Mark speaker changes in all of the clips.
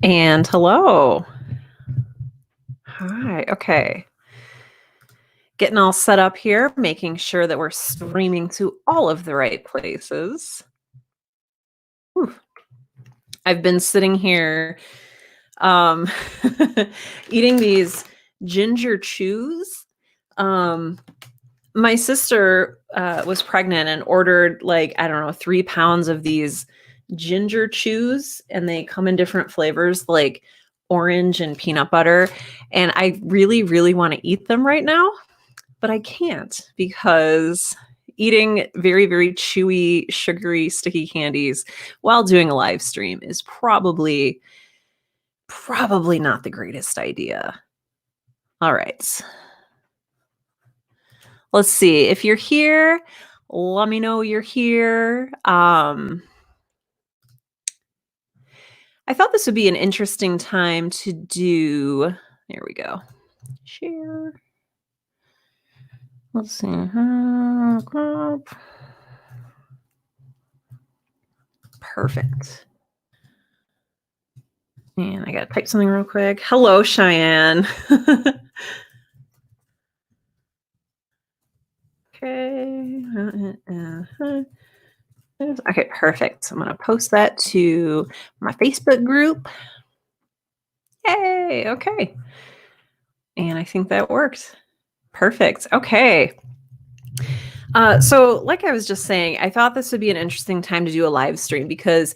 Speaker 1: And hello. Hi. Okay. Getting all set up here, making sure that we're streaming to all of the right places. Whew. I've been sitting here um, eating these ginger chews. My sister was pregnant and ordered, like, I don't know, 3 pounds of these ginger chews, and they come in different flavors, like orange and peanut butter. And I really, really want to eat them right now, but I can't because eating very, very chewy, sugary, sticky candies while doing a live stream is probably not the greatest idea. All right. Let's see. If you're here, let me know you're here. I thought this would be an interesting time to do. There we go. Share. Let's see. Perfect. And I got to type something real quick. Hello, Cheyenne. Okay. Okay, perfect. I'm going to post that to my Facebook group. Yay. Okay. And I think that worked. Perfect. Okay. So like I was just saying, I thought this would be an interesting time to do a live stream because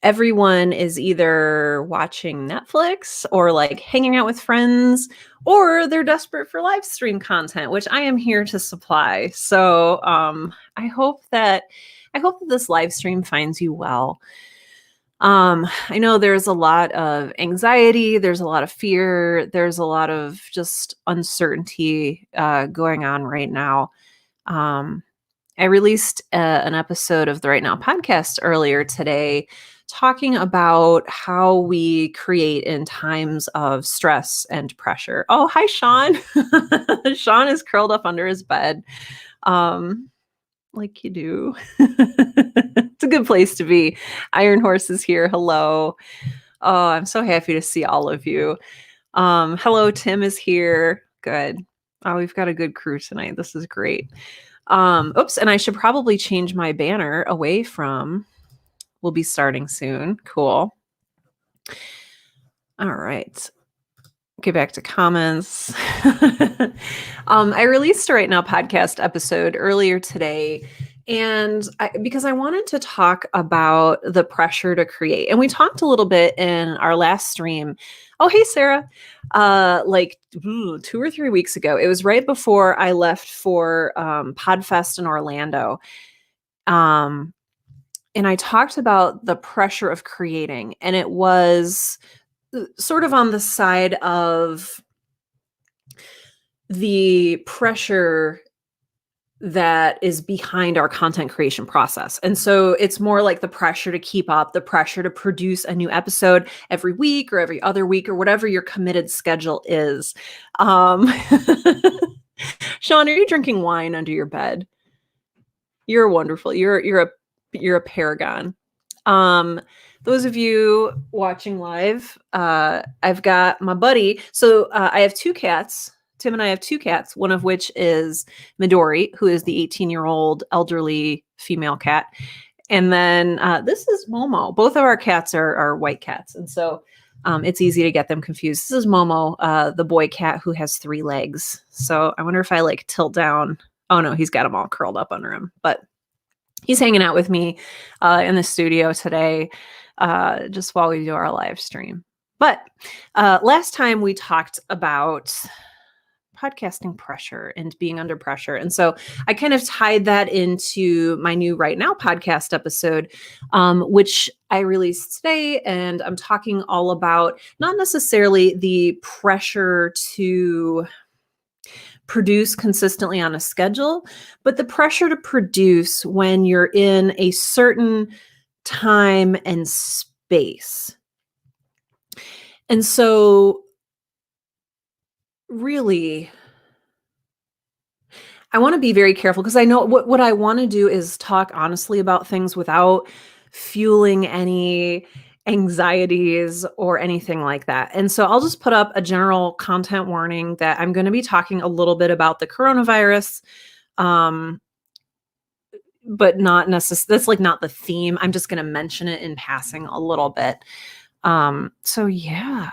Speaker 1: everyone is either watching Netflix or like hanging out with friends, or they're desperate for live stream content, which I am here to supply. So I hope that this live stream finds you well. I know there's a lot of anxiety, there's a lot of fear, there's a lot of just uncertainty going on right now. I released an episode of the Right Now podcast earlier today talking about how we create in times of stress and pressure. Oh, hi, Sean. Sean is curled up under his bed. Like you do. It's a good place to be. Iron Horse is here. Hello. Oh, I'm so happy to see all of you. Hello, Tim is here. Good. Oh, we've got a good crew tonight. This is great. Oops, and I should probably change my banner away from we'll be starting soon. Cool. All right. Get back to comments. I released a Right Now podcast episode earlier today, and because I wanted to talk about the pressure to create. And we talked a little bit in our last stream. Oh, hey, Sarah. Like 2 or 3 weeks ago. It was right before I left for PodFest in Orlando. And I talked about the pressure of creating, and it was sort of on the side of the pressure that is behind our content creation process. And so it's more like the pressure to keep up, the pressure to produce a new episode every week or every other week or whatever your committed schedule is. Sean, are you drinking wine under your bed? You're wonderful. You're a paragon. Those of you watching live, I've got my buddy. So I have 2 cats. Tim and I have 2 cats, one of which is Midori, who is the 18-year-old elderly female cat. And then this is Momo. Both of our cats are white cats. And so it's easy to get them confused. This is Momo, the boy cat who has 3 legs. So I wonder if I like tilt down. Oh no, he's got them all curled up under him. But he's hanging out with me in the studio today just while we do our live stream. But last time we talked about podcasting pressure and being under pressure. And so I kind of tied that into my new Right Now podcast episode, which I released today. And I'm talking all about not necessarily the pressure to produce consistently on a schedule, but the pressure to produce when you're in a certain time and space. And so really, I want to be very careful because I know what I want to do is talk honestly about things without fueling any anxieties or anything like that. And so I'll just put up a general content warning that I'm going to be talking a little bit about the coronavirus, but not necessarily, that's like not the theme. I'm just going to mention it in passing a little bit. So yeah.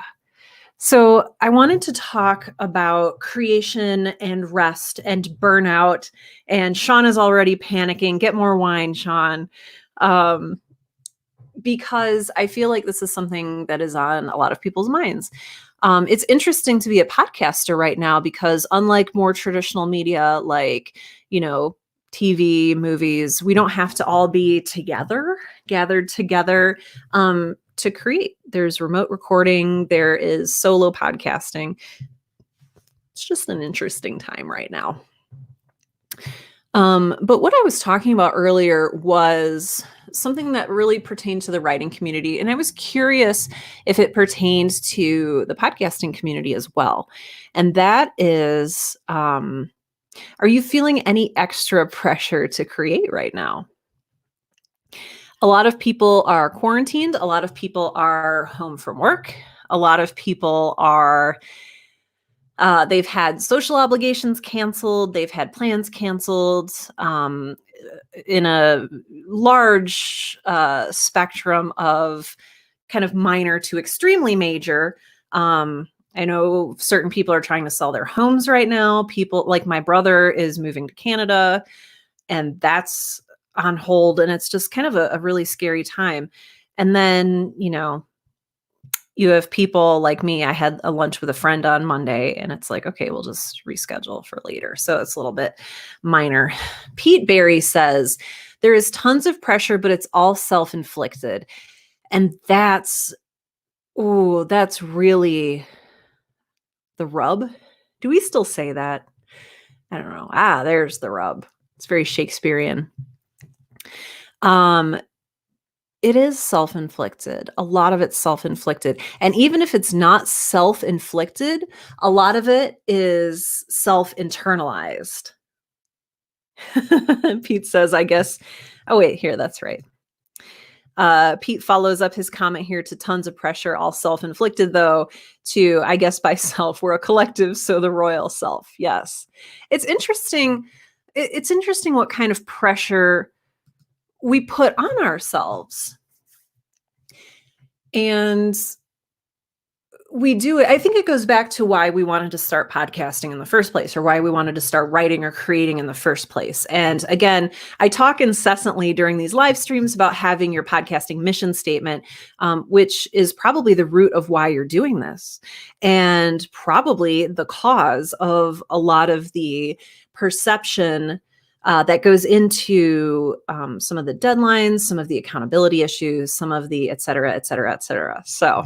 Speaker 1: So I wanted to talk about creation and rest and burnout. And Sean is already panicking. Get more wine, Sean. Because I feel like this is something that is on a lot of people's minds. It's interesting to be a podcaster right now because unlike more traditional media like, TV, movies, we don't have to all be gathered together to create. There's remote recording, there is solo podcasting. It's just an interesting time right now. But what I was talking about earlier was something that really pertained to the writing community. And I was curious if it pertains to the podcasting community as well. And that is, are you feeling any extra pressure to create right now? A lot of people are quarantined. A lot of people are home from work. A lot of people are they've had social obligations canceled. They've had plans canceled in a large spectrum of kind of minor to extremely major. I know certain people are trying to sell their homes right now. People like my brother is moving to Canada, and that's on hold. And it's just kind of a really scary time. And then, you have people like me. I had a lunch with a friend on Monday and it's like, okay, we'll just reschedule for later. So it's a little bit minor. Pete Barry says, there is tons of pressure, but it's all self-inflicted. And that's really the rub. Do we still say that? I don't know. There's the rub. It's very Shakespearean. It is self-inflicted. A lot of it's self-inflicted. And even if it's not self-inflicted, a lot of it is self-internalized. Pete says, I guess, oh wait, here, that's right. Pete follows up his comment here to tons of pressure, all self-inflicted though, to, I guess by self, we're a collective, so the royal self. Yes. It's interesting. It's interesting what kind of pressure we put on ourselves. And we do it. I think it goes back to why we wanted to start podcasting in the first place, or why we wanted to start writing or creating in the first place. And again, I talk incessantly during these live streams about having your podcasting mission statement, which is probably the root of why you're doing this, and probably the cause of a lot of the perception that goes into some of the deadlines, some of the accountability issues, some of the et cetera, et cetera, et cetera. So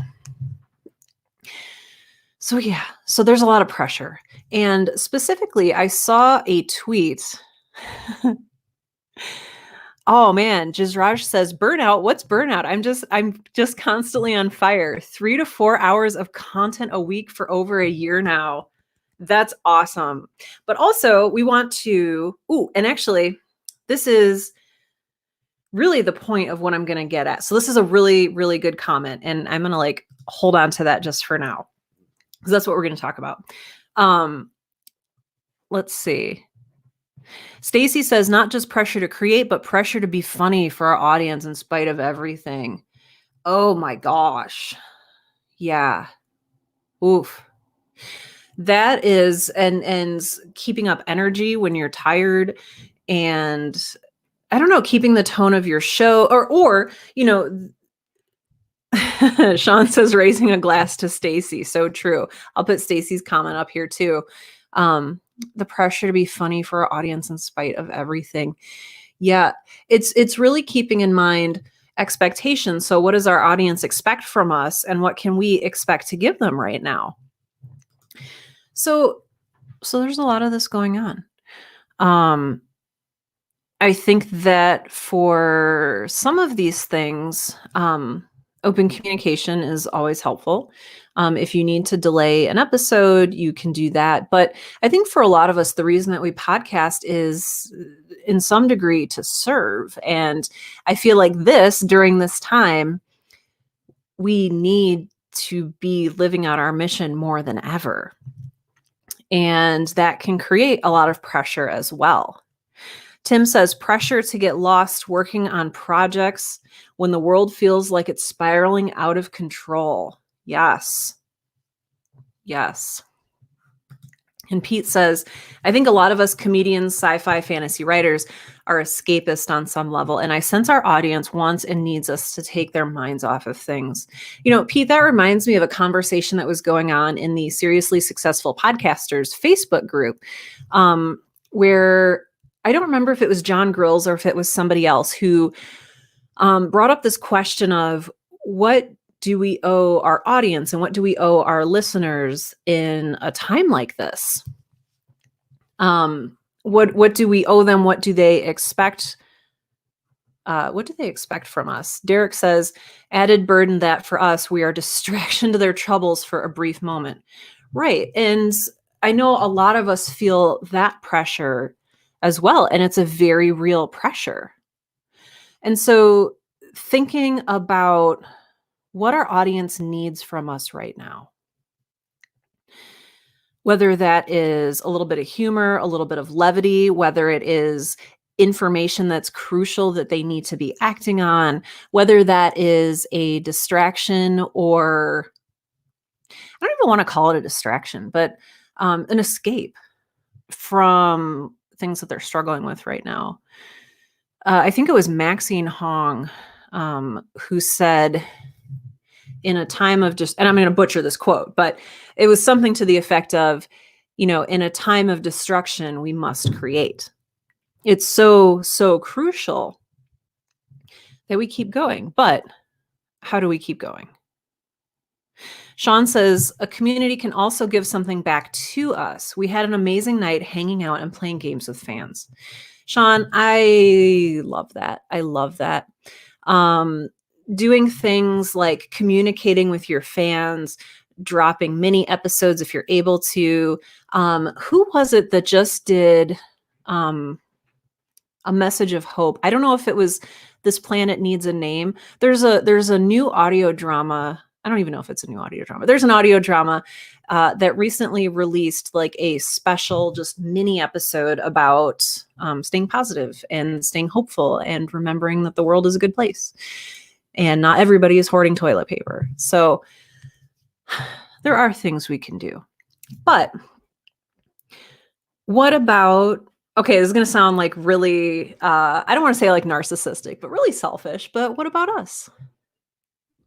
Speaker 1: yeah, so there's a lot of pressure. And specifically, I saw a tweet. Oh man, Jizraj says, burnout. What's burnout? I'm just constantly on fire. 3 to 4 hours of content a week for over a year now. That's awesome. But also we want to, and actually this is really the point of what I'm going to get at. So this is a really, really good comment, and I'm going to hold on to that just for now, because that's what we're going to talk about. Let's see. Stacy says, not just pressure to create, but pressure to be funny for our audience in spite of everything. Oh my gosh. Yeah. Oof. That is, and keeping up energy when you're tired, and I don't know, keeping the tone of your show, or Sean says raising a glass to Stacy. So true. I'll put Stacy's comment up here too. The pressure to be funny for our audience in spite of everything. Yeah, it's really keeping in mind expectations. So what does our audience expect from us, and what can we expect to give them right now? So there's a lot of this going on. I think that for some of these things, open communication is always helpful. If you need to delay an episode, you can do that. But I think for a lot of us, the reason that we podcast is in some degree to serve. And I feel like during this time, we need to be living out our mission more than ever. And that can create a lot of pressure as well. Tim says pressure to get lost working on projects when the world feels like it's spiraling out of control. Yes. Yes. And Pete says, I think a lot of us comedians, sci-fi, fantasy writers are escapist on some level. And I sense our audience wants and needs us to take their minds off of things. You know, Pete, that reminds me of a conversation that was going on in the Seriously Successful Podcasters Facebook group, where I don't remember if it was John Grills or if it was somebody else who brought up this question of what do we owe our audience and what do we owe our listeners in a time like this? What do we owe them? What do they expect? What do they expect from us? Derek says, added burden that for us, we are distraction to their troubles for a brief moment. Right. And I know a lot of us feel that pressure as well. And it's a very real pressure. And so thinking about what our audience needs from us right now, whether that is a little bit of humor, a little bit of levity, whether it is information that's crucial that they need to be acting on, whether that is a distraction or I don't even want to call it a distraction, but an escape from things that they're struggling with right now. I think it was Maxine Hong who said, in a time of and I'm going to butcher this quote, but it was something to the effect of, you know, in a time of destruction, we must create. It's so, so crucial that we keep going. But how do we keep going? Sean says, a community can also give something back to us. We had an amazing night hanging out and playing games with fans. Sean, I love that. I love that. Doing things like communicating with your fans, dropping mini episodes if you're able to. Who was it that just did a message of hope? I don't know if it was This Planet Needs a Name. There's a new audio drama. I don't even know if it's a new audio drama. There's an audio drama that recently released like a special just mini episode about staying positive and staying hopeful and remembering that the world is a good place. And not everybody is hoarding toilet paper. So there are things we can do. But what about, okay, this is going to sound like really, I don't want to say like narcissistic, but really selfish. But what about us?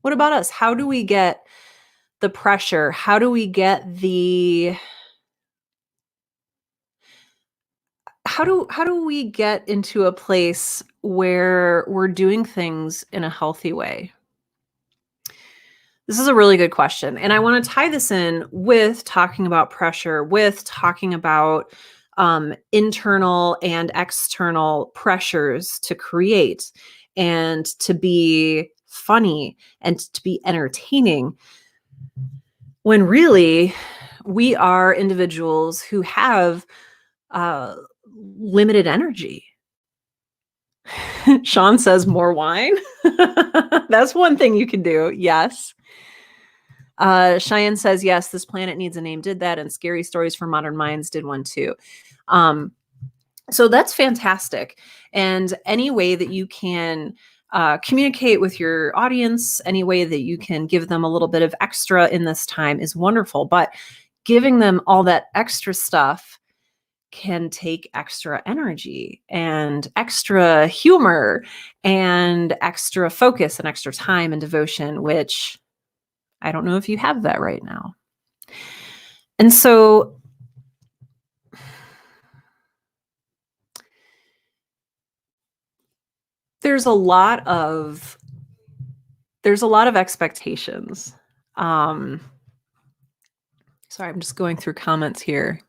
Speaker 1: What about us? How do we get the pressure? How do we get how do we get into a place where we're doing things in a healthy way? This is a really good question. And I want to tie this in with talking about pressure, with talking about internal and external pressures to create and to be funny and to be entertaining, when really we are individuals who have limited energy. Sean says more wine. That's one thing you can do. Yes. Cheyenne says, yes, This Planet Needs a Name did that. And Scary Stories for Modern Minds did one too. So that's fantastic. And any way that you can communicate with your audience, any way that you can give them a little bit of extra in this time is wonderful. But giving them all that extra stuff can take extra energy and extra humor and extra focus and extra time and devotion, which I don't know if you have that right now. And so there's a lot of expectations. Sorry, I'm just going through comments here.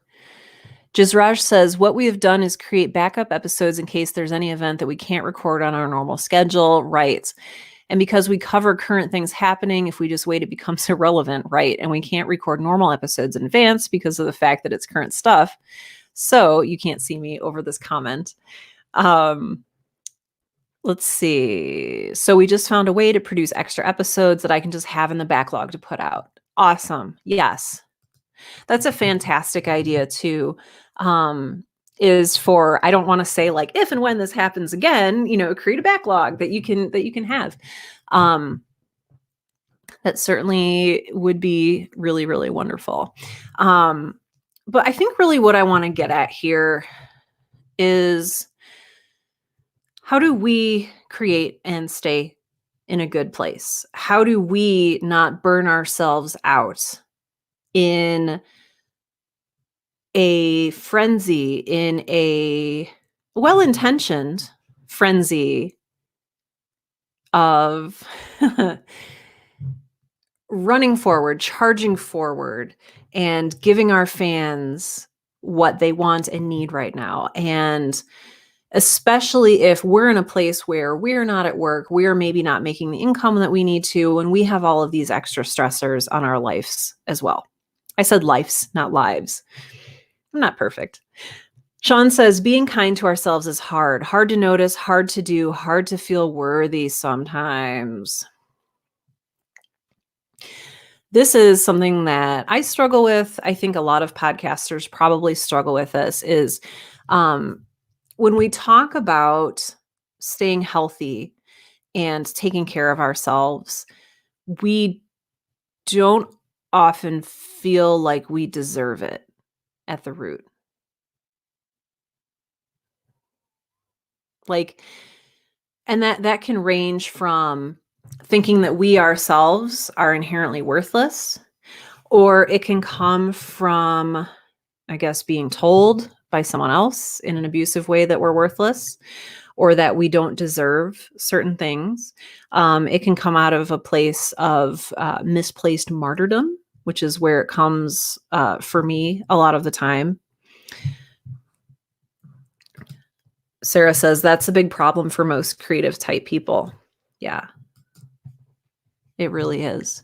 Speaker 1: Jizraj says, what we have done is create backup episodes in case there's any event that we can't record on our normal schedule. Right. And because we cover current things happening, if we just wait, it becomes irrelevant. Right. And we can't record normal episodes in advance because of the fact that it's current stuff. So you can't see me over this comment. Let's see. So we just found a way to produce extra episodes that I can just have in the backlog to put out. Awesome. Yes. That's a fantastic idea too. Is for, I don't want to say like if and when this happens again, create a backlog that you can have. That certainly would be really, really wonderful. But I think really what I want to get at here is, how do we create and stay in a good place? How do we not burn ourselves out in a frenzy, in a well-intentioned frenzy of running forward, charging forward, and giving our fans what they want and need right now? And especially if we're in a place where we're not at work, we're maybe not making the income that we need to, and we have all of these extra stressors on our lives as well. I said lives, not lives. I'm not perfect. Sean says, being kind to ourselves is hard to notice, hard to do, hard to feel worthy sometimes. This is something that I struggle with. I think a lot of podcasters probably struggle with this, is when we talk about staying healthy and taking care of ourselves, we don't often feel like we deserve it at the root. Like, and that can range from thinking that we ourselves are inherently worthless, or it can come from, I guess, being told by someone else in an abusive way that we're worthless, or that we don't deserve certain things. It can come out of a place of misplaced martyrdom, which is where it comes for me a lot of the time. Sarah says that's a big problem for most creative type people. Yeah, it really is.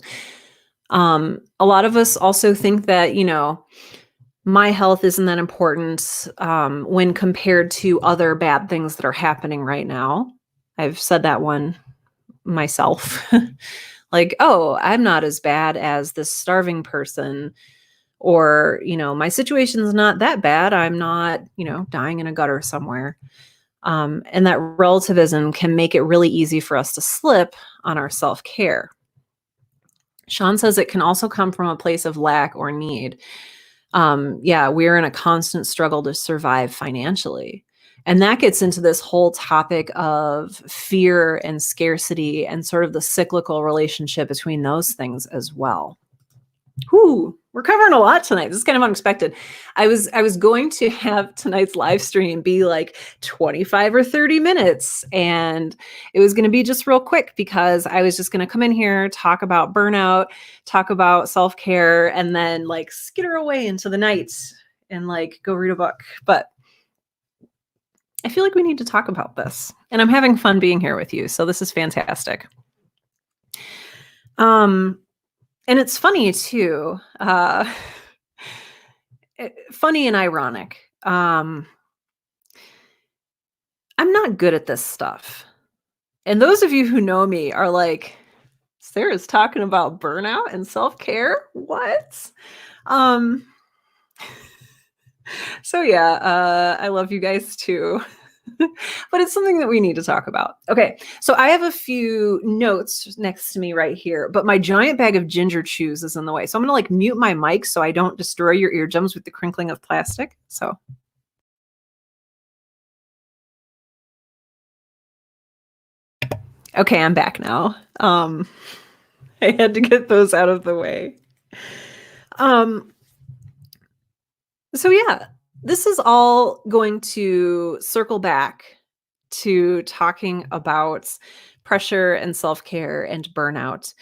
Speaker 1: A lot of us also think that, my health isn't that important when compared to other bad things that are happening right now. I've said that one myself. Like, oh, I'm not as bad as this starving person, or, my situation's not that bad. I'm not, dying in a gutter somewhere. And that relativism can make it really easy for us to slip on our self-care. Sean says it can also come from a place of lack or need. We're in a constant struggle to survive financially. And that gets into this whole topic of fear and scarcity and sort of the cyclical relationship between those things as well. Whew, we're covering a lot tonight. This is kind of unexpected. I was going to have tonight's live stream be like 25 or 30 minutes, and it was going to be just real quick because I was just going to come in here, talk about burnout, talk about self-care, and then like skitter away into the night and like go read a book. But I feel like we need to talk about this, and I'm having fun being here with you. So this is fantastic. And it's funny too, funny and ironic. I'm not good at this stuff. And those of you who know me are like, Sarah's talking about burnout and self-care? What? So yeah, I love you guys too. But it's something that we need to talk about. Okay, so I have a few notes next to me right here, but my giant bag of ginger chews is in the way. So I'm going to like mute my mic so I don't destroy your eardrums with the crinkling of plastic. So. Okay, I'm back now. I had to get those out of the way. So yeah, this is all going to circle back to talking about pressure and self-care and burnout.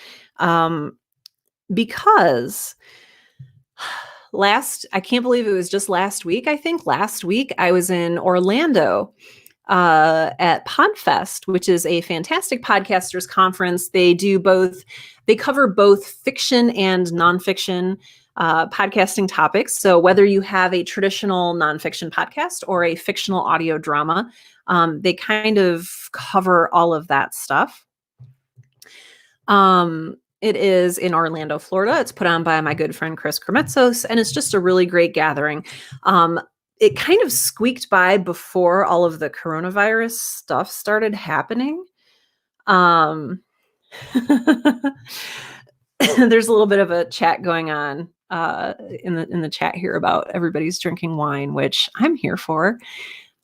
Speaker 1: Because I can't believe it was just last week. I think last week I was in Orlando at PodFest, which is a fantastic podcasters conference. They cover both fiction and nonfiction podcasting topics. So whether you have a traditional nonfiction podcast or a fictional audio drama, they kind of cover all of that stuff. It is in Orlando, Florida. It's put on by my good friend Chris Kremetzos, and it's just a really great gathering. It kind of squeaked by before all of the coronavirus stuff started happening. There's a little bit of a chat going on in the chat here about everybody's drinking wine, which I'm here for.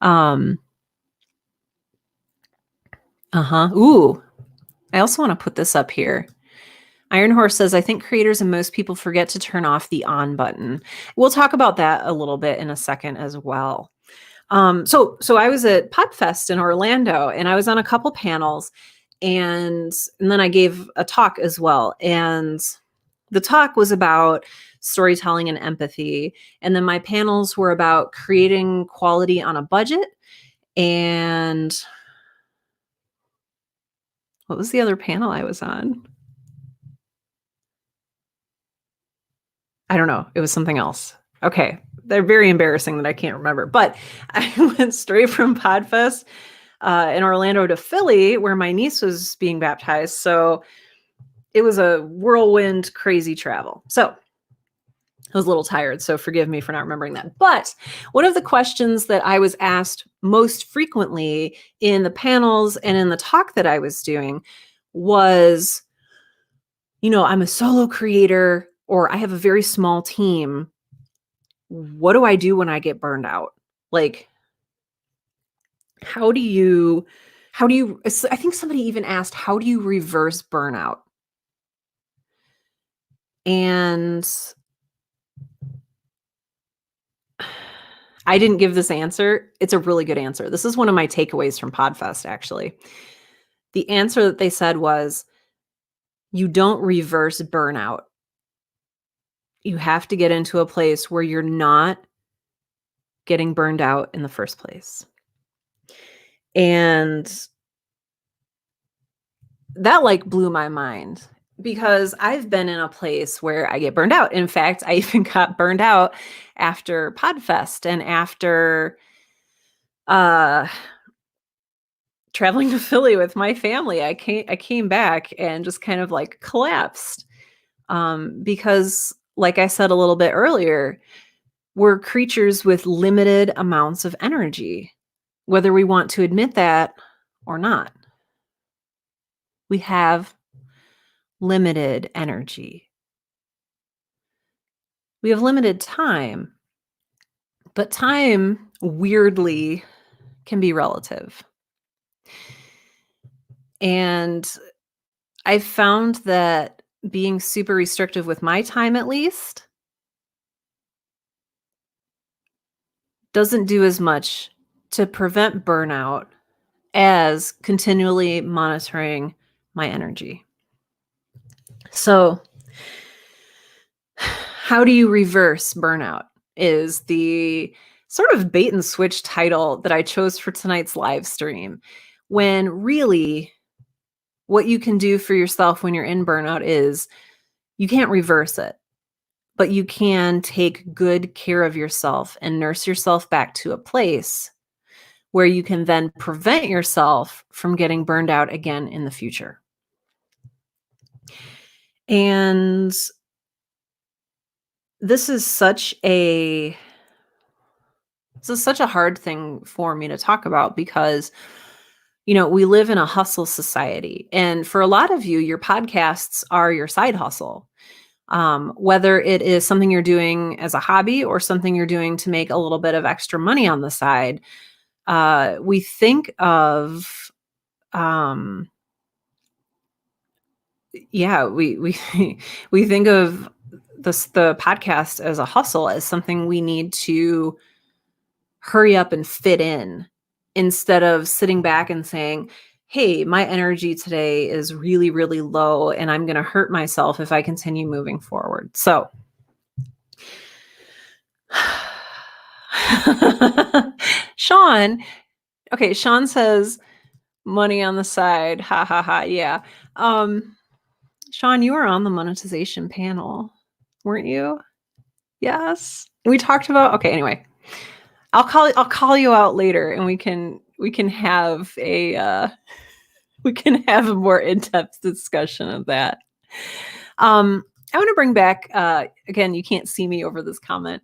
Speaker 1: Ooh, I also want to put this up here. Iron Horse says, I think creators and most people forget to turn off the on button. We'll talk about that a little bit in a second as well. So I was at Podfest in Orlando, and I was on a couple panels, and then I gave a talk as well. And the talk was about storytelling and empathy. And then my panels were about creating quality on a budget. And what was the other panel I was on? I don't know. It was something else. Okay. They're very embarrassing that I can't remember. But I went straight from Podfest in Orlando to Philly, where my niece was being baptized. So it was a whirlwind, crazy travel. So I was a little tired, so forgive me for not remembering that. But one of the questions that I was asked most frequently in the panels and in the talk that I was doing was, I'm a solo creator, or I have a very small team. What do I do when I get burned out? Like, how do you, I think somebody even asked, how do you reverse burnout? And I didn't give this answer. It's a really good answer. This is one of my takeaways from Podfest, actually. The answer that they said was, you don't reverse burnout. You have to get into a place where you're not getting burned out in the first place. And that blew my mind, because I've been in a place where I get burned out. In fact, I even got burned out after Podfest and after traveling to Philly with my family. I came back and just kind of collapsed, because, like I said a little bit earlier, we're creatures with limited amounts of energy, whether we want to admit that or not. We have limited energy. We have limited time, but time, weirdly, can be relative. And I've found that being super restrictive with my time, at least, doesn't do as much to prevent burnout as continually monitoring my energy. So, how do you reverse burnout is the sort of bait and switch title that I chose for tonight's live stream, when really what you can do for yourself when you're in burnout is you can't reverse it, but you can take good care of yourself and nurse yourself back to a place where you can then prevent yourself from getting burned out again in the future. And this is such a hard thing for me to talk about, because we live in a hustle society. And for a lot of you, your podcasts are your side hustle. Whether it is something you're doing as a hobby or something you're doing to make a little bit of extra money on the side, we think of, we we think of the podcast as a hustle, as something we need to hurry up and fit in, instead of sitting back and saying, hey, my energy today is really, really low, and I'm going to hurt myself if I continue moving forward. So Sean says money on the side. Ha ha ha. Yeah. Sean, you were on the monetization panel, weren't you? Yes. We talked about, okay, anyway. I'll call you out later and we can have a we can have a more in-depth discussion of that. I want to bring back, again, you can't see me over this comment.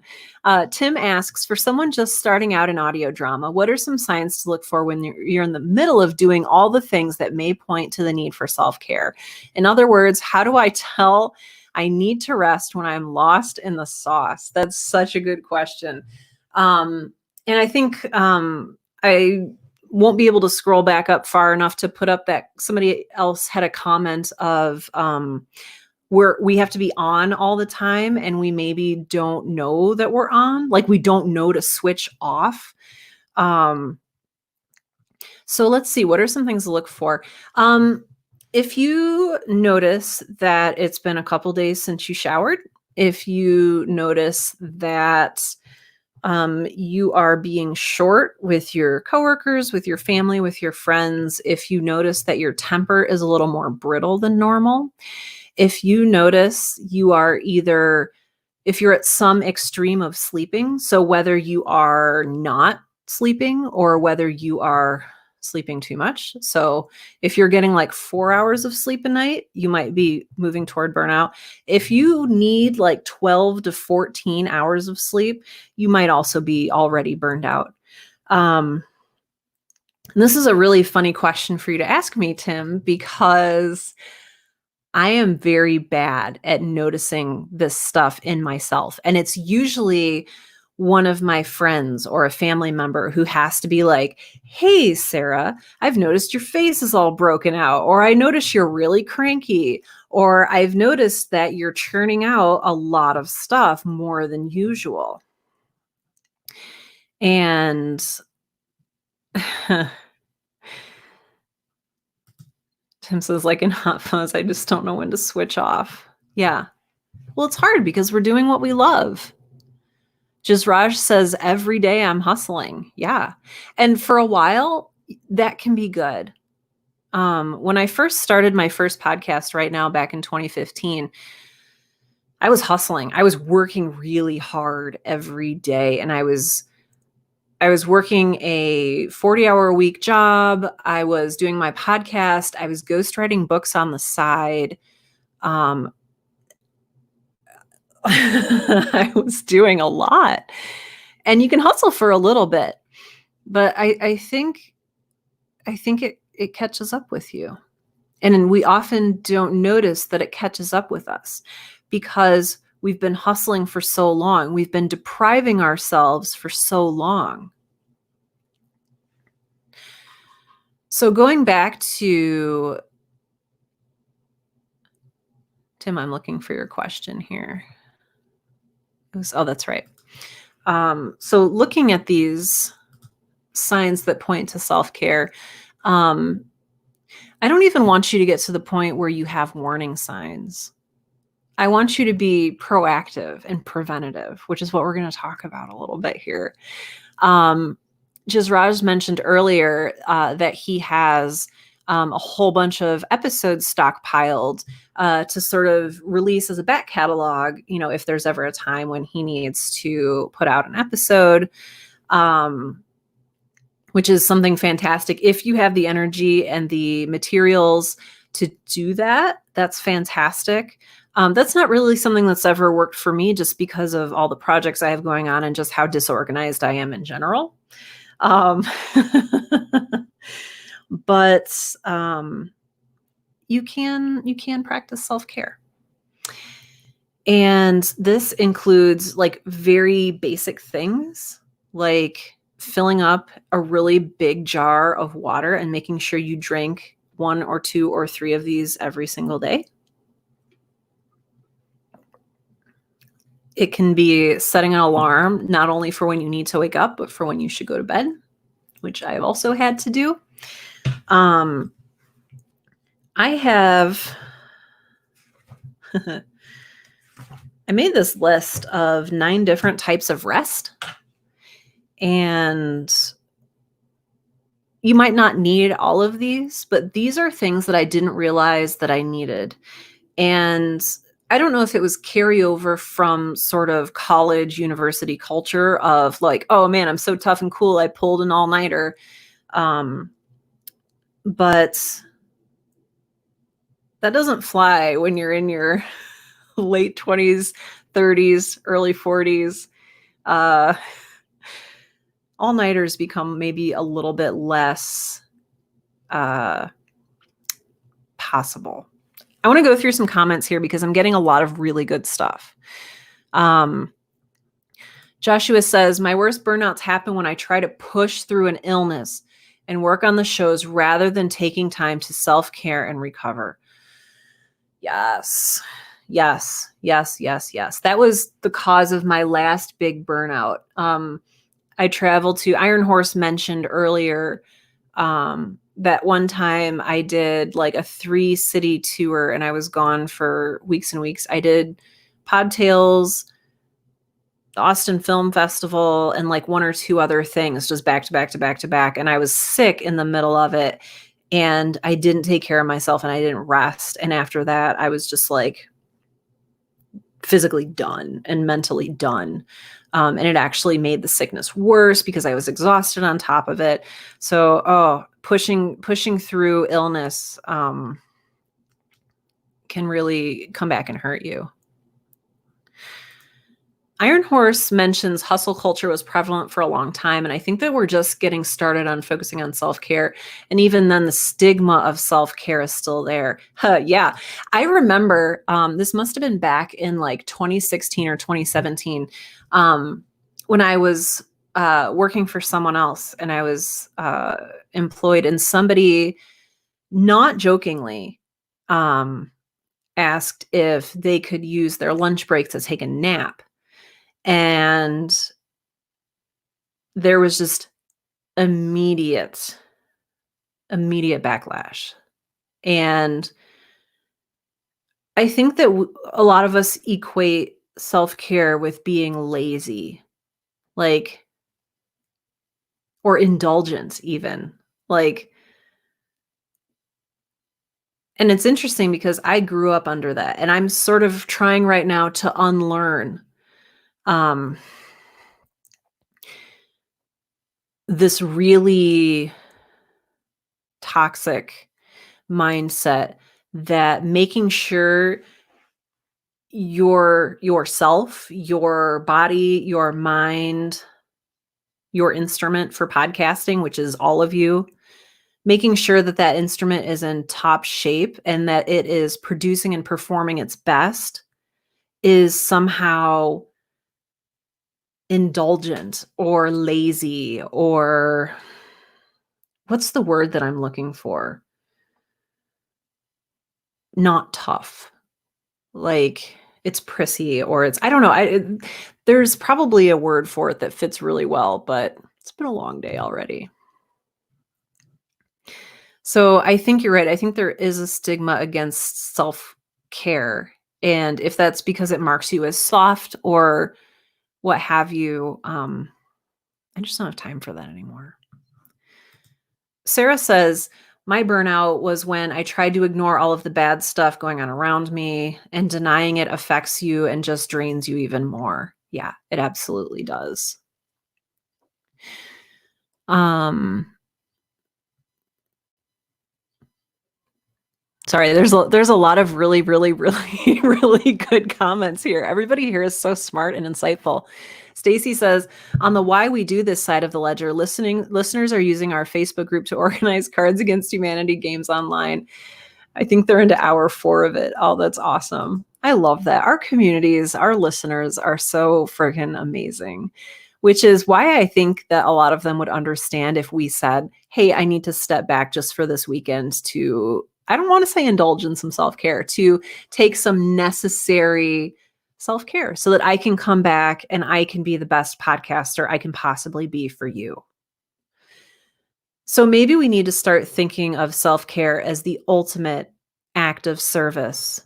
Speaker 1: Tim asks, for someone just starting out in audio drama, what are some signs to look for when you're in the middle of doing all the things that may point to the need for self-care? In other words, how do I tell I need to rest when I'm lost in the sauce? That's such a good question. And I think I won't be able to scroll back up far enough to put up that somebody else had a comment of where we have to be on all the time and we maybe don't know that we're on, like we don't know to switch off. So let's see, what are some things to look for? If you notice that it's been a couple days since you showered, if you notice that you are being short with your coworkers, with your family, with your friends, if you notice that your temper is a little more brittle than normal, if you notice you are either, if you're at some extreme of sleeping, so whether you are not sleeping or whether you are sleeping too much. So if you're getting like 4 hours of sleep a night, you might be moving toward burnout. If you need like 12 to 14 hours of sleep, you might also be already burned out. And this is a really funny question for you to ask me, Tim, because I am very bad at noticing this stuff in myself. And it's usually one of my friends or a family member who has to be like, hey, Sarah, I've noticed your face is all broken out, or I notice you're really cranky, or I've noticed that you're churning out a lot of stuff more than usual. And Tim says, like in Hot Fuzz, I just don't know when to switch off. Yeah. Well, it's hard because we're doing what we love. Jisraj says, every day I'm hustling. Yeah. And for a while, that can be good. When I first started my first podcast right now back in 2015, I was hustling. I was working really hard every day. And I was working a 40-hour a week job. I was doing my podcast. I was ghostwriting books on the side. I was doing a lot. And you can hustle for a little bit, but I think it catches up with you. And we often don't notice that it catches up with us because we've been hustling for so long. We've been depriving ourselves for so long. So going back to Tim, I'm looking for your question here. Oh, that's right. So looking at these signs that point to self-care, I don't even want you to get to the point where you have warning signs. I want you to be proactive and preventative, which is what we're going to talk about a little bit here. Jisraj mentioned earlier that he has a whole bunch of episodes stockpiled to sort of release as a back catalog, you know, if there's ever a time when he needs to put out an episode, which is something fantastic. If you have the energy and the materials to do that, that's fantastic. That's not really something that's ever worked for me just because of all the projects I have going on and just how disorganized I am in general. But you can practice self-care. And this includes like very basic things like filling up a really big jar of water and making sure you drink 1 or 2 or 3 of these every single day. It can be setting an alarm, not only for when you need to wake up, but for when you should go to bed, which I've also had to do. I have, I made this list of 9 different types of rest. And you might not need all of these, but these are things that I didn't realize that I needed. And I don't know if it was carryover from sort of college, university culture of like, oh man, I'm so tough and cool. I pulled an all-nighter. But that doesn't fly when you're in your late 20s, 30s, early 40s. All-nighters become maybe a little bit less possible. I want to go through some comments here because I'm getting a lot of really good stuff. Joshua says, my worst burnouts happen when I try to push through an illness and work on the shows rather than taking time to self-care and recover. Yes. Yes. Yes. Yes. Yes. That was the cause of my last big burnout. I traveled to Iron Horse mentioned earlier. That one time I did like a 3-city tour and I was gone for weeks and weeks. I did Podtails, the Austin Film Festival, and like 1 or 2 other things just back to back to back to back. And I was sick in the middle of it. And I didn't take care of myself and I didn't rest. And after that, I was just like physically done and mentally done. And it actually made the sickness worse because I was exhausted on top of it. So, pushing through illness can really come back and hurt you. Iron Horse mentions hustle culture was prevalent for a long time. And I think that we're just getting started on focusing on self-care. And even then the stigma of self-care is still there. Yeah. I remember, this must've been back in like 2016 or 2017, when I was working for someone else and I was employed, and somebody not jokingly asked if they could use their lunch break to take a nap. And there was just immediate backlash. And I think that a lot of us equate self-care with being lazy, like, or indulgent even. Like, and it's interesting because I grew up under that and I'm sort of trying right now to unlearn this really toxic mindset that making sure yourself, your body, your mind, your instrument for podcasting, which is all of you, making sure that that instrument is in top shape and that it is producing and performing its best is somehow indulgent or lazy, or what's the word that I'm looking for? Not tough. Like it's prissy, or it's, I don't know. There's probably a word for it that fits really well, but it's been a long day already. So I think you're right. I think there is a stigma against self-care. And if that's because it marks you as soft or what have you, I just don't have time for that anymore. Sarah says, my burnout was when I tried to ignore all of the bad stuff going on around me, and denying it affects you and just drains you even more. Yeah, it absolutely does. Sorry, there's a lot of really, really, really, really good comments here. Everybody here is so smart and insightful. Stacy says, on the why we do this side of the ledger, listeners are using our Facebook group to organize Cards Against Humanity games online. I think they're into hour 4 of it. Oh, that's awesome. I love that. Our communities, our listeners are so freaking amazing, which is why I think that a lot of them would understand if we said, hey, I need to step back just for this weekend to, I don't want to say indulge in some self-care, to take some necessary self-care so that I can come back and I can be the best podcaster I can possibly be for you. So maybe we need to start thinking of self-care as the ultimate act of service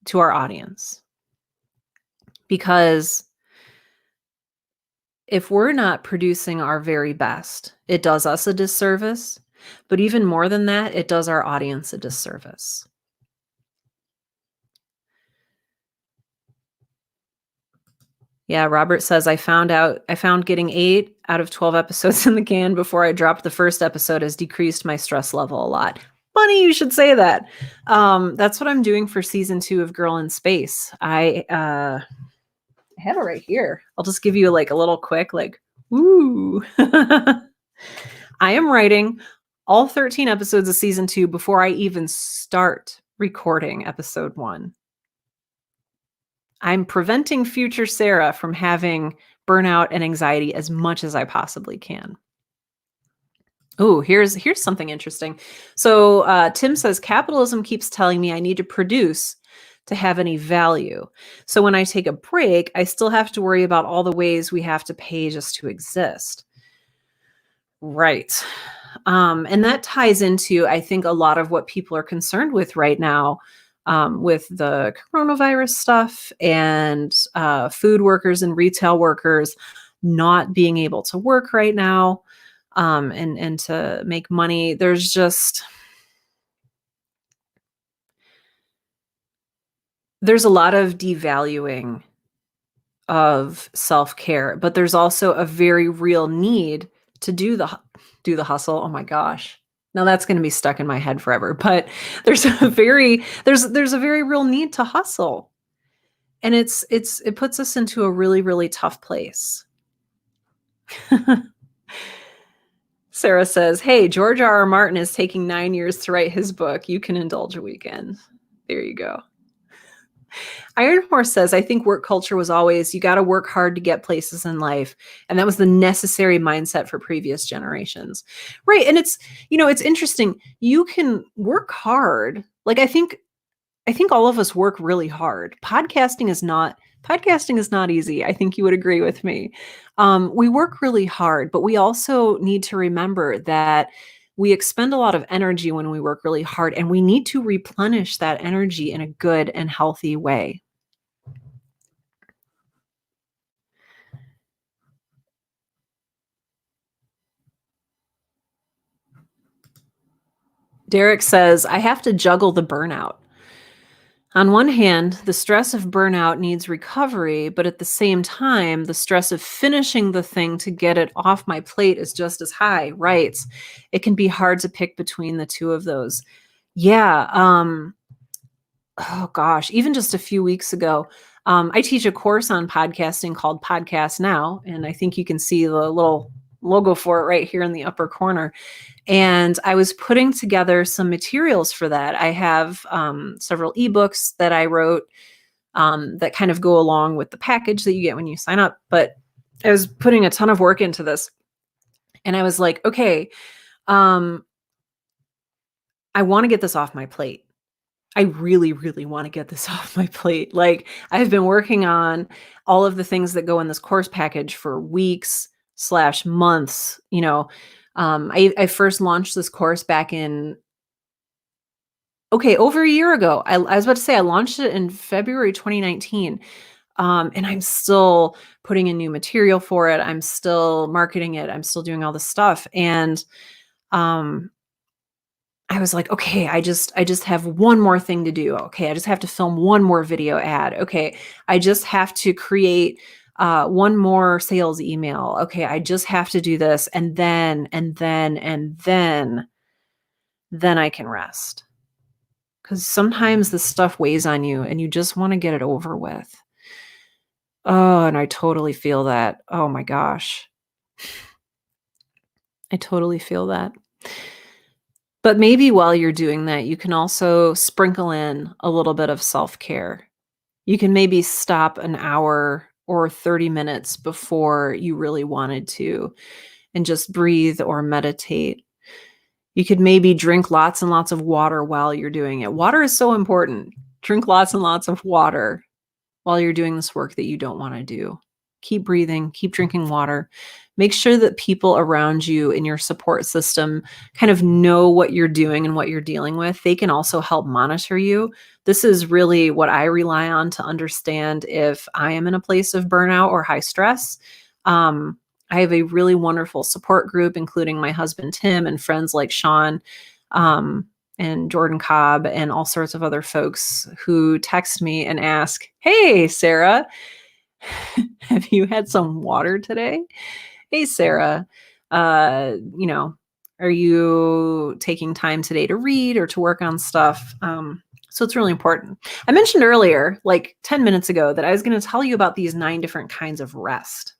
Speaker 1: to our audience. Because if we're not producing our very best, it does us a disservice. But even more than that, it does our audience a disservice. Yeah, Robert says, I found getting 8 out of 12 episodes in the can before I dropped the first episode has decreased my stress level a lot. Funny you should say that. That's what I'm doing for season 2 of Girl in Space. I have it right here. I'll just give you like a little quick, like, woo. I am writing all 13 episodes of season 2 before I even start recording episode 1. I'm preventing future Sarah from having burnout and anxiety as much as I possibly can. Oh, here's something interesting. So Tim says capitalism keeps telling me I need to produce to have any value. So when I take a break, I still have to worry about all the ways we have to pay just to exist. Right. And that ties into, I think, a lot of what people are concerned with right now, with the coronavirus stuff and food workers and retail workers not being able to work right now, and to make money. There's a lot of devaluing of self-care, but there's also a very real need to do the hustle. Oh my gosh. Now that's going to be stuck in my head forever, but there's a very real need to hustle. And it puts us into a really, really tough place. Sarah says, "Hey, George R.R. Martin is taking 9 years to write his book. You can indulge a weekend." There you go. Iron Horse says, I think work culture was always, you got to work hard to get places in life. And that was the necessary mindset for previous generations. Right. And it's interesting. You can work hard. Like, I think all of us work really hard. Podcasting is not easy. I think you would agree with me. We work really hard, but we also need to remember that we expend a lot of energy when we work really hard, and we need to replenish that energy in a good and healthy way. Derek says, I have to juggle the burnout. On one hand, the stress of burnout needs recovery, but at the same time, the stress of finishing the thing to get it off my plate is just as high, right? It can be hard to pick between the two of those. Yeah. Oh gosh, even just a few weeks ago, I teach a course on podcasting called Podcast Now, and I think you can see the little logo for it right here in the upper corner. And I was putting together some materials for that. I have several ebooks that I wrote that kind of go along with the package that you get when you sign up. But I was putting a ton of work into this. And I was like, okay, I want to get this off my plate. I really, really want to get this off my plate. Like, I've been working on all of the things that go in this course package for weeks/months, I first launched this course back in, over a year ago. I was about to say I launched it in February 2019. And I'm still putting in new material for it. I'm still marketing it. I'm still doing all this stuff. And I was like, okay, I just have one more thing to do. Okay, I just have to film one more video ad. Okay, I just have to create one more sales email. Okay, I just have to do this, and then I can rest. Because sometimes the stuff weighs on you, and you just want to get it over with. Oh, and I totally feel that. Oh my gosh, I totally feel that. But maybe while you're doing that, you can also sprinkle in a little bit of self-care. You can maybe stop an hour or 30 minutes before you really wanted to and just breathe or meditate. You could maybe drink lots and lots of water while you're doing it. Water is so important. Drink lots and lots of water while you're doing this work that you don't want to do. Keep breathing, keep drinking water. Make sure that people around you in your support system kind of know what you're doing and what you're dealing with. They can also help monitor you. This is really what I rely on to understand if I am in a place of burnout or high stress. I have a really wonderful support group, including my husband, Tim, and friends like Sean, and Jordan Cobb and all sorts of other folks who text me and ask, hey, Sarah, Have you had some water today? Hey, Sarah, are you taking time today to read or to work on stuff? So it's really important. I mentioned earlier, like 10 minutes ago, that I was going to tell you about these 9 different kinds of rest.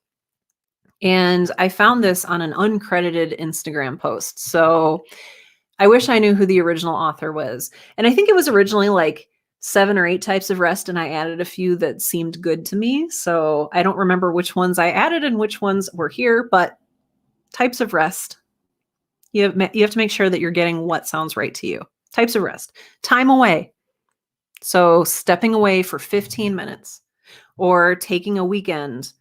Speaker 1: And I found this on an uncredited Instagram post. So I wish I knew who the original author was. And I think it was originally like 7 or 8 types of rest, and I added a few that seemed good to me. So I don't remember which ones I added and which ones were here, but types of rest. You have to make sure that you're getting what sounds right to you. Types of rest. Time away. So stepping away for 15 minutes or taking a weekend,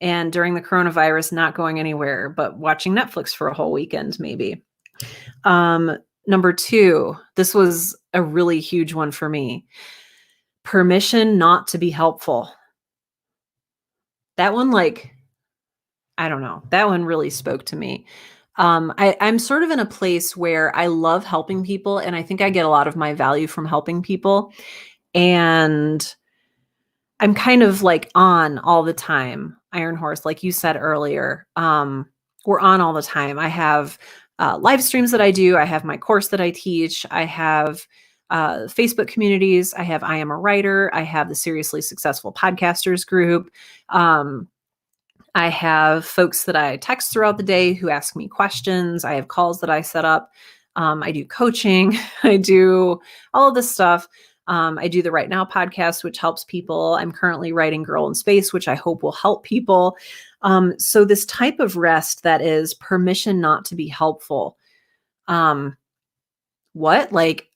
Speaker 1: and during the coronavirus, not going anywhere, but watching Netflix for a whole weekend, maybe. Number 2, this was a really huge one for me. Permission not to be helpful. That one, I don't know. That one really spoke to me. I'm sort of in a place where I love helping people, and I think I get a lot of my value from helping people. And I'm kind of like on all the time. Iron Horse, like you said earlier, we're on all the time. I have live streams that I do. I have my course that I teach. I have Facebook communities. I have I Am a Writer. I have the Seriously Successful Podcasters group. I have folks that I text throughout the day who ask me questions. I have calls that I set up. I do coaching. I do all of this stuff. I do the Right Now podcast, which helps people. I'm currently writing Girl in Space, which I hope will help people. So this type of rest that is permission not to be helpful. What? Like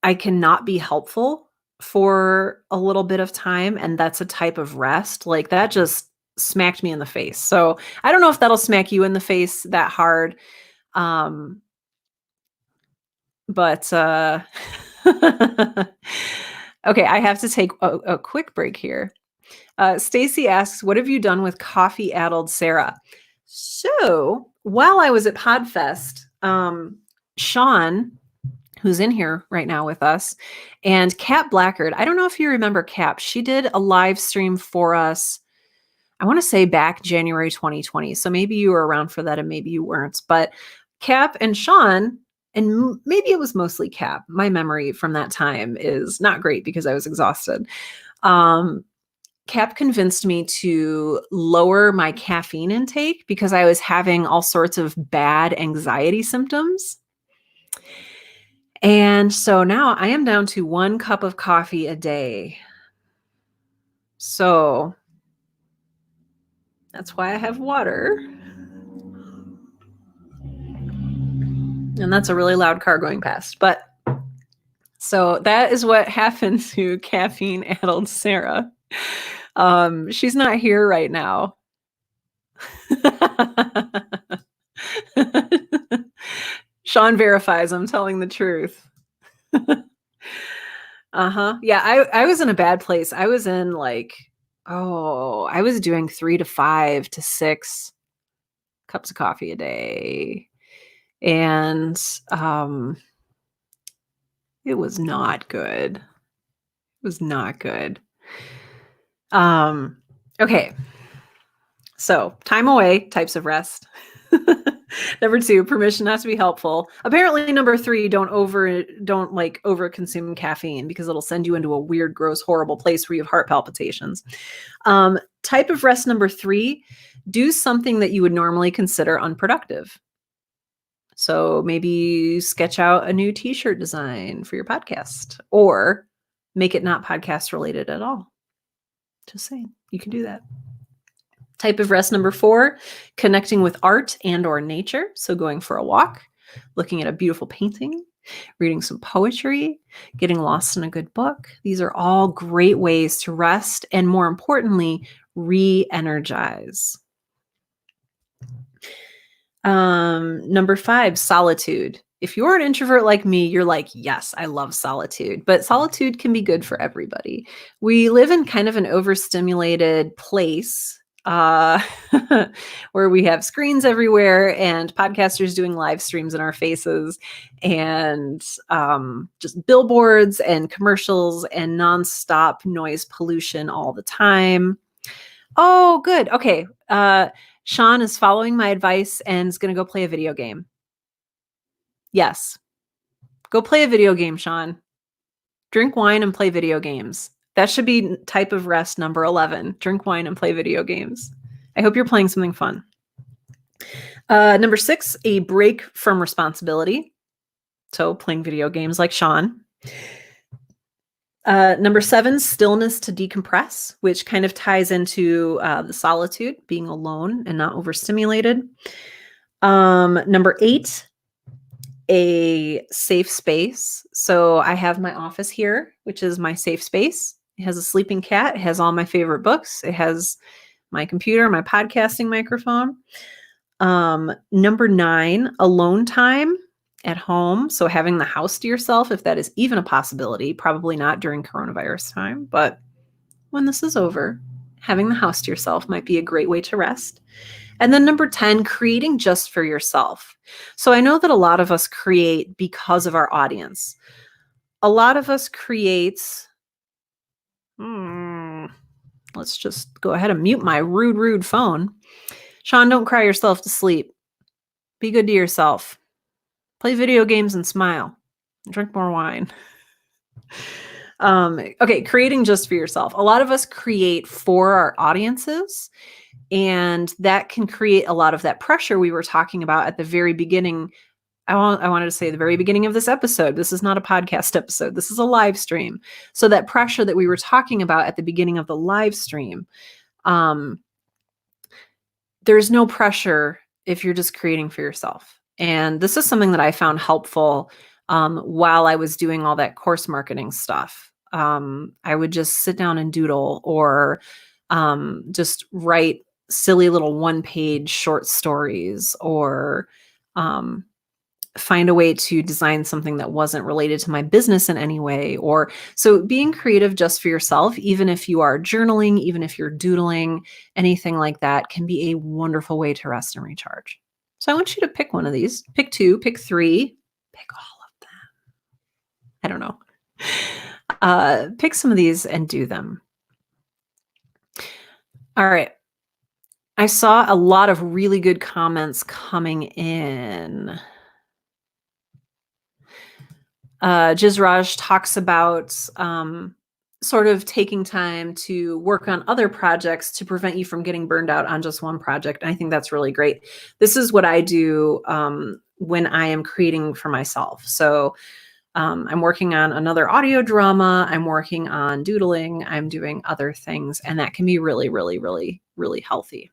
Speaker 1: I cannot be helpful for a little bit of time, and that's a type of rest. Like that just smacked me in the face. So I don't know if that'll smack you in the face that hard. But okay, I have to take a quick break here. Stacy asks, what have you done with coffee-addled Sarah? So while I was at Podfest, Sean, who's in here right now with us, and Kat Blackard, I don't know if you remember Cap, she did a live stream for us, I want to say back January 2020. So maybe you were around for that and maybe you weren't. But Cap and Sean, and maybe it was mostly Cap. My memory from that time is not great because I was exhausted. Cap convinced me to lower my caffeine intake because I was having all sorts of bad anxiety symptoms. And so now I am down to 1 cup of coffee a day. So that's why I have water. And that's a really loud car going past. But so that is what happened to caffeine-addled Sarah. She's not here right now. Sean verifies I'm telling the truth. Yeah, I was in a bad place. I was in I was doing 3 to 5 to 6 cups of coffee a day. And it was not good. It was not good. Okay. So time away, types of rest. Number 2, permission not to be helpful. Apparently, number 3, don't over consume caffeine because it'll send you into a weird, gross, horrible place where you have heart palpitations. Type of rest number 3, do something that you would normally consider unproductive. So maybe sketch out a new t-shirt design for your podcast or make it not podcast related at all. Just saying, you can do that. Type of rest number 4, connecting with art and or nature. So going for a walk, looking at a beautiful painting, reading some poetry, getting lost in a good book. These are all great ways to rest and, more importantly, re-energize. Number 5, solitude. If you're an introvert like me, you're like, yes, I love solitude, but solitude can be good for everybody. We live in kind of an overstimulated place. where we have screens everywhere and podcasters doing live streams in our faces and just billboards and commercials and nonstop noise pollution all the time. Oh, good. Okay. Sean is following my advice and is going to go play a video game. Yes. Go play a video game, Sean. Drink wine and play video games. That should be type of rest number 11. Drink wine and play video games. I hope you're playing something fun. Number 6, a break from responsibility. So playing video games like Sean. Number 7, stillness to decompress, which kind of ties into the solitude, being alone and not overstimulated. Number 8, a safe space. So I have my office here, which is my safe space. It has a sleeping cat. It has all my favorite books. It has my computer, my podcasting microphone. Number 9, alone time at home. So having the house to yourself, if that is even a possibility, probably not during coronavirus time, but when this is over, having the house to yourself might be a great way to rest. And then number 10, creating just for yourself. So I know that a lot of us create because of our audience. A lot of us create, let's just go ahead and mute my rude phone. Sean, don't cry yourself to sleep. Be good to yourself. Play video games and smile. Drink more wine. Okay, creating just for yourself. A lot of us create for our audiences, and that can create a lot of that pressure we were talking about at the very beginning. I wanted to say the very beginning of this episode. This is not a podcast episode. This is a live stream. So that pressure that we were talking about at the beginning of the live stream, there's no pressure if you're just creating for yourself. And this is something that I found helpful while I was doing all that course marketing stuff. I would just sit down and doodle or just write silly little one-page short stories or find a way to design something that wasn't related to my business in any way. Or so being creative just for yourself, even if you are journaling, even if you're doodling, anything like that can be a wonderful way to rest and recharge. So I want you to pick one of these, pick 2, pick 3, pick all of them. I don't know. Pick some of these and do them. All right. I saw a lot of really good comments coming in. Jizraj talks about sort of taking time to work on other projects to prevent you from getting burned out on just one project. And I think that's really great. This is what I do when I am creating for myself. So I'm working on another audio drama. I'm working on doodling. I'm doing other things. And that can be really, really, really, really healthy.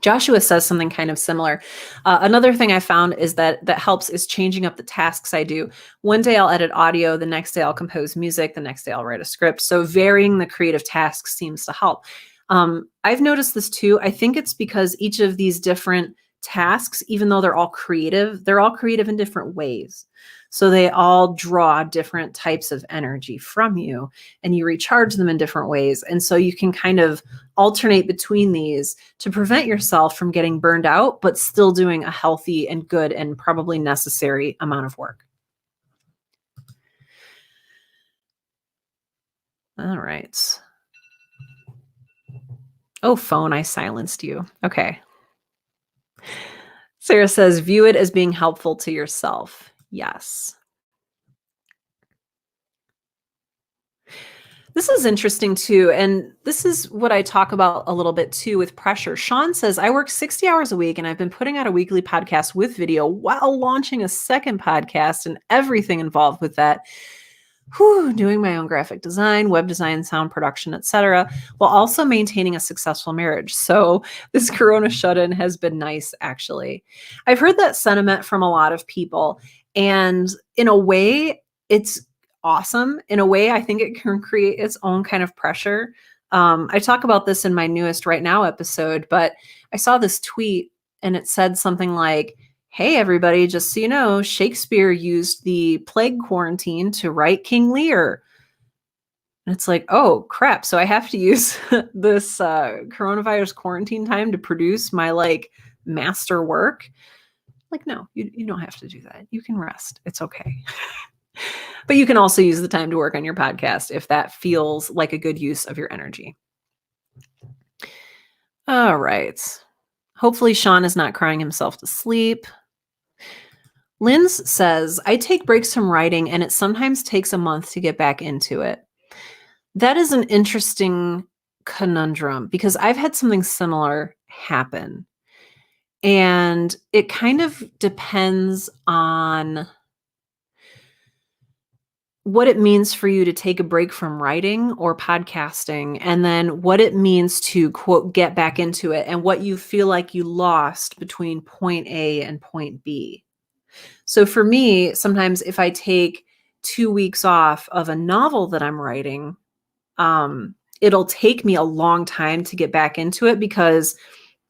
Speaker 1: Joshua says something kind of similar. Another thing I found is that helps is changing up the tasks I do. One day I'll edit audio, the next day I'll compose music, the next day I'll write a script. So varying the creative tasks seems to help. I've noticed this too. I think it's because each of these different tasks, even though they're all creative in different ways. So they all draw different types of energy from you and you recharge them in different ways. And so you can kind of alternate between these to prevent yourself from getting burned out, but still doing a healthy and good and probably necessary amount of work. All right. Oh, phone, I silenced you. Okay. Sarah says, view it as being helpful to yourself. Yes. This is interesting too. And this is what I talk about a little bit too with pressure. Sean says, I work 60 hours a week and I've been putting out a weekly podcast with video while launching a second podcast and everything involved with that. Doing my own graphic design, web design, sound production, etc., while also maintaining a successful marriage. So this Corona shut-in has been nice, actually. I've heard that sentiment from a lot of people. And in a way, it's awesome. In a way, I think it can create its own kind of pressure. I talk about this in my newest Right Now episode, but I saw this tweet and it said something like, hey, everybody, just so you know, Shakespeare used the plague quarantine to write King Lear. And it's like, oh crap. So I have to use this coronavirus quarantine time to produce my like master work. Like, no, you don't have to do that. You can rest. It's okay. But you can also use the time to work on your podcast if that feels like a good use of your energy. All right. Hopefully Sean is not crying himself to sleep. Linz says, I take breaks from writing and it sometimes takes a month to get back into it. That is an interesting conundrum because I've had something similar happen. And it kind of depends on what it means for you to take a break from writing or podcasting, and then what it means to, quote, get back into it and what you feel like you lost between point A and point B. So for me, sometimes if I take 2 weeks off of a novel that I'm writing, it'll take me a long time to get back into it because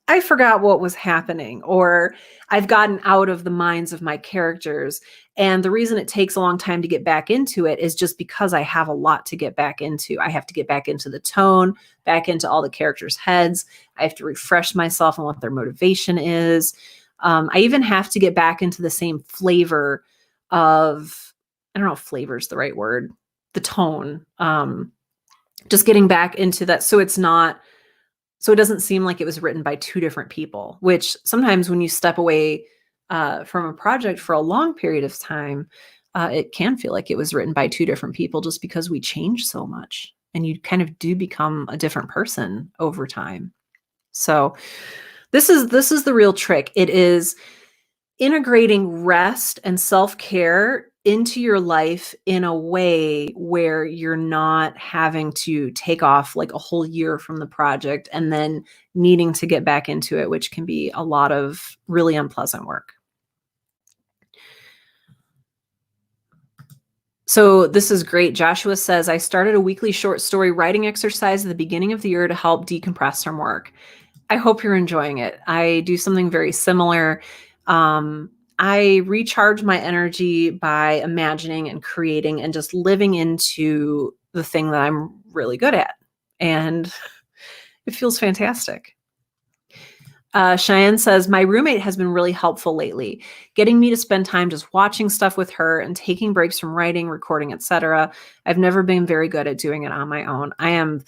Speaker 1: I forgot what was happening, or I've gotten out of the minds of my characters. And the reason it takes a long time to get back into it is just because I have a lot to get back into. I have to get back into the tone, back into all the characters' heads. I have to refresh myself on what their motivation is. I even have to get back into the same flavor of, I don't know if flavor is the right word, the tone. Just getting back into that. So it doesn't seem like it was written by two different people, which sometimes when you step away from a project for a long period of time, it can feel like it was written by two different people just because we change so much and you kind of do become a different person over time. So this is the real trick. It is integrating rest and self-care into your life in a way where you're not having to take off like a whole year from the project and then needing to get back into it, which can be a lot of really unpleasant work. So this is great. Joshua says, I started a weekly short story writing exercise at the beginning of the year to help decompress from work. I hope you're enjoying it. I do something very similar. I recharge my energy by imagining and creating and just living into the thing that I'm really good at. And it feels fantastic. Cheyenne says, my roommate has been really helpful lately, getting me to spend time just watching stuff with her and taking breaks from writing, recording, etc. I've never been very good at doing it on my own. I am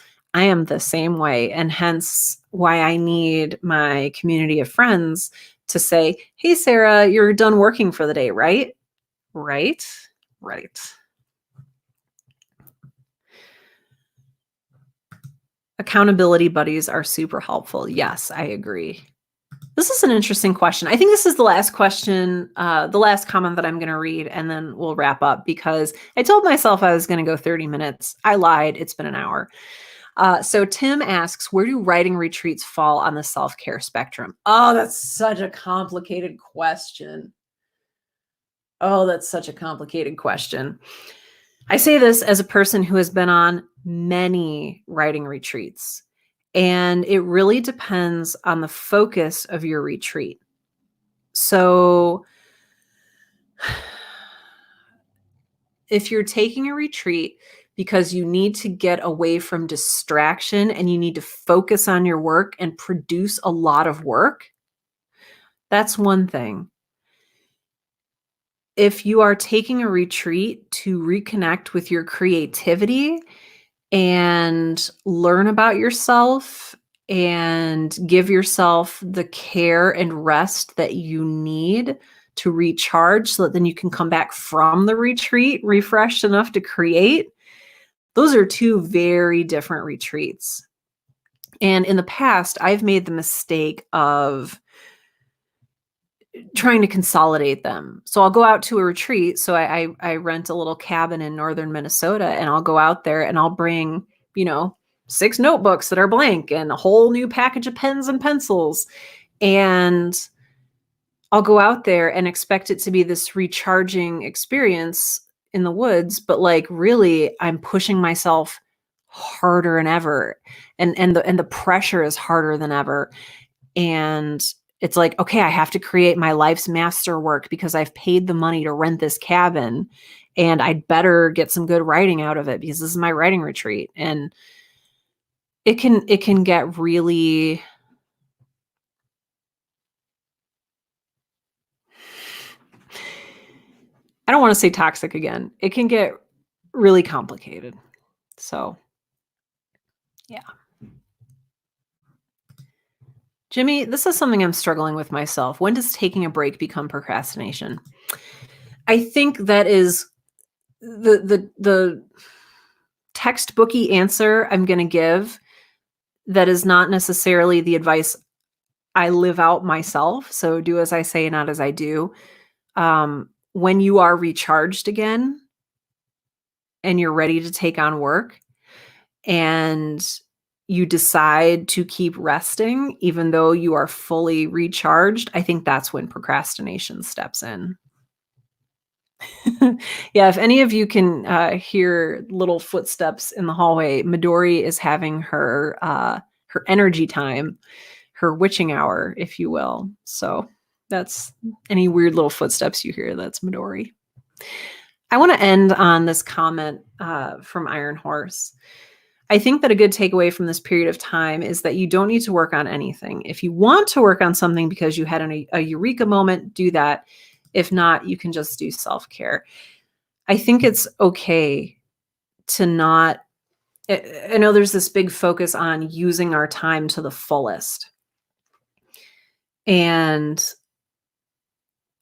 Speaker 1: the same way, and hence why I need my community of friends to say, hey, Sarah, you're done working for the day, right? Right. Accountability buddies are super helpful. Yes, I agree. This is an interesting question. I think this is the last question, the last comment that I'm going to read, and then we'll wrap up because I told myself I was going to go 30 minutes. I lied. It's been an hour. So Tim asks, where do writing retreats fall on the self-care spectrum? Oh, that's such a complicated question. I say this as a person who has been on many writing retreats, and it really depends on the focus of your retreat. So if you're taking a retreat because you need to get away from distraction and you need to focus on your work and produce a lot of work, that's one thing. If you are taking a retreat to reconnect with your creativity and learn about yourself and give yourself the care and rest that you need to recharge so that then you can come back from the retreat refreshed enough to create, those are two very different retreats. And in the past, I've made the mistake of trying to consolidate them. So I'll go out to a retreat. So I rent a little cabin in northern Minnesota, and I'll go out there and I'll bring, 6 notebooks that are blank and a whole new package of pens and pencils. And I'll go out there and expect it to be this recharging experience in the woods, but like really I'm pushing myself harder than ever. And the pressure is harder than ever. And it's like, okay, I have to create my life's masterwork because I've paid the money to rent this cabin. and I'd better get some good writing out of it because this is my writing retreat. And it can get really, I don't want to say toxic again. It can get really complicated. So, yeah. Jimmy, this is something I'm struggling with myself. When does taking a break become procrastination? I think that is the textbooky answer I'm going to give. That is not necessarily the advice I live out myself. So do as I say, not as I do. When you are recharged again and you're ready to take on work and you decide to keep resting, even though you are fully recharged, I think that's when procrastination steps in. Yeah, if any of you can hear little footsteps in the hallway, Midori is having her energy time, her witching hour, if you will. So that's any weird little footsteps you hear, that's Midori. I want to end on this comment from Iron Horse. I think that a good takeaway from this period of time is that you don't need to work on anything. If you want to work on something because you had a eureka moment, do that. If not, you can just do self-care. I think it's okay to not, I know there's this big focus on using our time to the fullest. And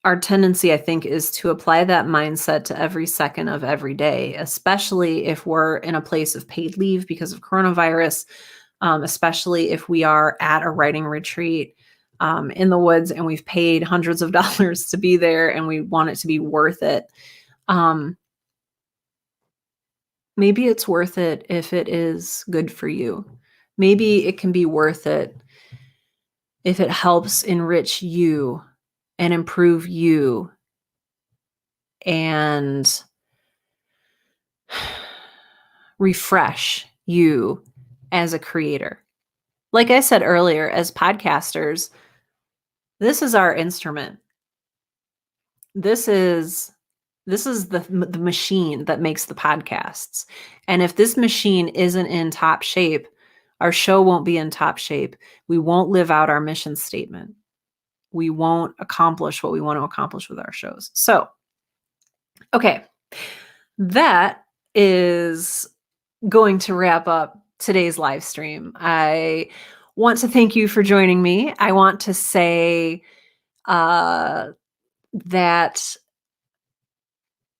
Speaker 1: our tendency, I think, is to apply that mindset to every second of every day, especially if we're in a place of paid leave because of coronavirus, especially if we are at a writing retreat in the woods and we've paid hundreds of dollars to be there and we want it to be worth it. Maybe it's worth it if it is good for you. Maybe it can be worth it if it helps enrich you and improve you and refresh you as a creator. Like I said earlier, as podcasters, this is our instrument. This is the machine that makes the podcasts. And if this machine isn't in top shape, our show won't be in top shape. We won't live out our mission statement. We won't accomplish what we want to accomplish with our shows. So, okay, that is going to wrap up today's live stream. I want to thank you for joining me. I want to say that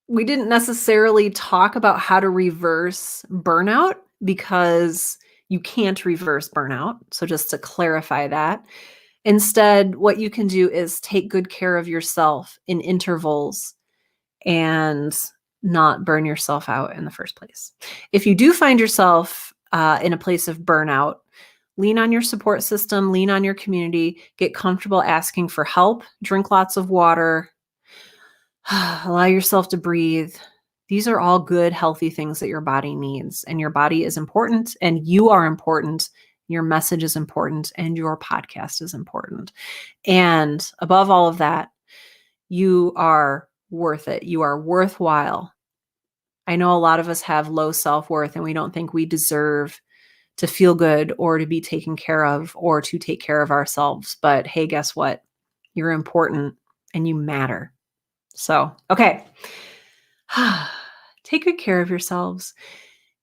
Speaker 1: we didn't necessarily talk about how to reverse burnout because you can't reverse burnout. So just to clarify that. Instead, what you can do is take good care of yourself in intervals and not burn yourself out in the first place. If you do find yourself in a place of burnout, lean on your support system, lean on your community, get comfortable asking for help, drink lots of water, allow yourself to breathe. These are all good, healthy things that your body needs. And your body is important, and you are important. Your message is important, and your podcast is important. And above all of that, you are worth it. You are worthwhile. I know a lot of us have low self-worth, and we don't think we deserve to feel good or to be taken care of or to take care of ourselves. But hey, guess what? You're important and you matter. So, okay. Take good care of yourselves.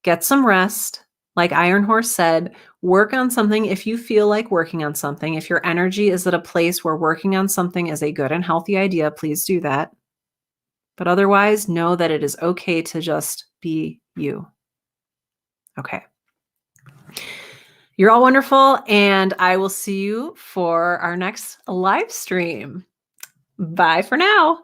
Speaker 1: Get some rest. Like Iron Horse said, work on something if you feel like working on something. If your energy is at a place where working on something is a good and healthy idea, please do that. But otherwise, know that it is okay to just be you. Okay. You're all wonderful, and I will see you for our next live stream. Bye for now.